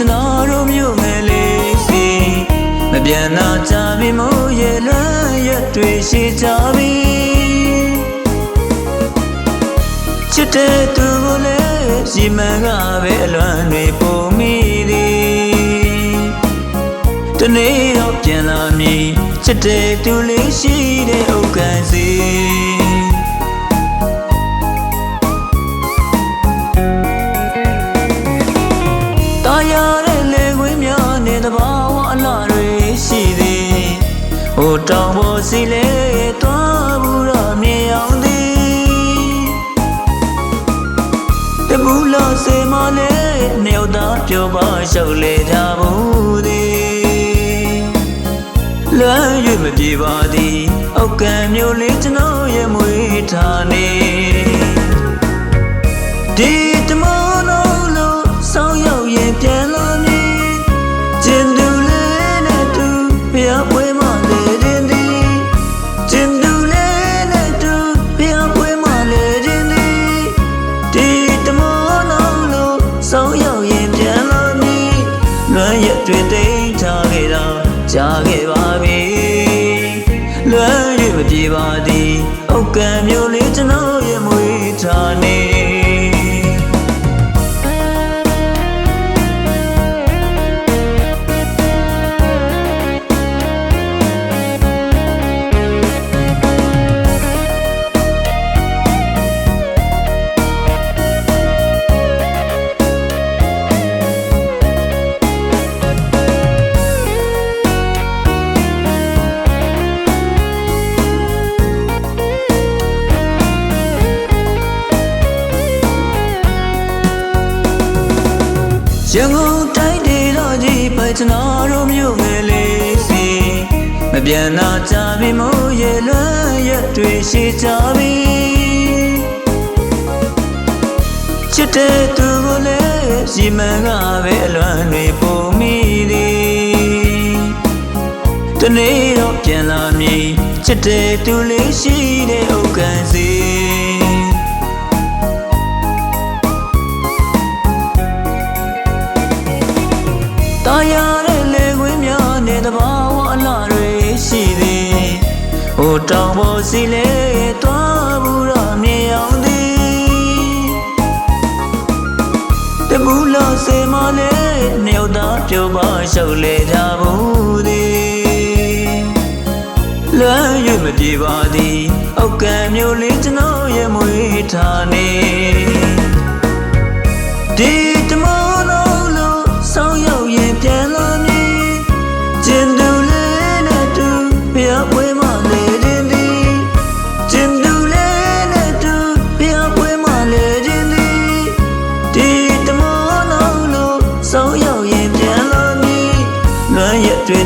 ကျွန်တော်တို့မြို့ငယ်လေးစီမပြန်လာကြပြီမို့ရဲ့လမ်းရက်တွေရှိကြပြီချစ်တဲ့သူကိုလည်းရှိမှန်ကပဲအလွမ်းတွေပုံမိသည်တနေ့တော့ပြန်လာမည်ချစ်တဲ့သူလေးရှိတဲ့ဥက္ကန့်စီတာယာတဲ့လေခွေးများနဲ့တဘာဝအလားတွေရှိသည်ဟိုတောင်ပေါ်စီလေတွားဘူးတော့မြင်အောင်သည်တပူလာစေမလေးမြောက်သားပြောပါရှောက်လေကြဘူးသည်လွမ်း၍မပြေပါသည်အောက်ကံမျိုးလေးကျွန်တော်ရဲ့မွေးထားနေဒီတမောလုံးလို့ဆောင်းရောက်ရင်ပြန်လာမည်ကျင်သူလေးနဲ့တူဖျားပွဲမှလေတင်သည်ကျင်သူလေးနဲ့တူဖျားပွဲမှလေတင်သည်ဒီတမောလုံးလို့ဆောင်းရောက်ရင်ပြန်လာမည်လွမ်းရက်တွေတိတ်ထားခဲ့တာကြားခဲ့ပါပြီလွမ်း၍မပြေပါသည်အောက်ကံမျိုးလေးကျွန်တော်ရဲ့မွေးထားနေရန်ကုန်တိုင်းဒေသကြီးပဲကျွန်တော်တို့မြို့ငယ်လေးစီမပြန်လာကြပြီမို့ရဲ့လွမ်းရက်တွေရှိကြပြီချစ်တဲ့သူကိုလည်းရှိမှန်ကပဲအလွမ်းတွေပုံမိသည်တနေ့တော့ပြန်လာမည်ချစ်တဲ့သူလေးရှိတဲ့ဥက္ကန့်စီတာယာတဲ့လေခွေးများနဲ့တဘာဝအလားတွေရှိသည်ဟိုတောင်ပေါ်စီလေတွားဘူးတော့မြင်အောင်သည်တပူလာစေမလေးမြောက်သားပြောပါရှောက်လေကြဘူးသည်လွမ်း၍မပြေပါသည်အောက်ကံမျိုးလေးကျွန်တော်ရဲ့မွေးထားနေဒီတမောလုံးလို့ဆောင်းရောက်ရင်ပြန်လာမည်ကျင်သူလေးနဲ့တူဖျားပွဲမှလေတင်သည်ကျင်သူလေးနဲ့တူဖျားပွဲမှလေတင်သည်ဒီတမောလုံးလို့ဆောင်းရောက်ရင်ပြန်လာမည်လွမ်းရက်တွေ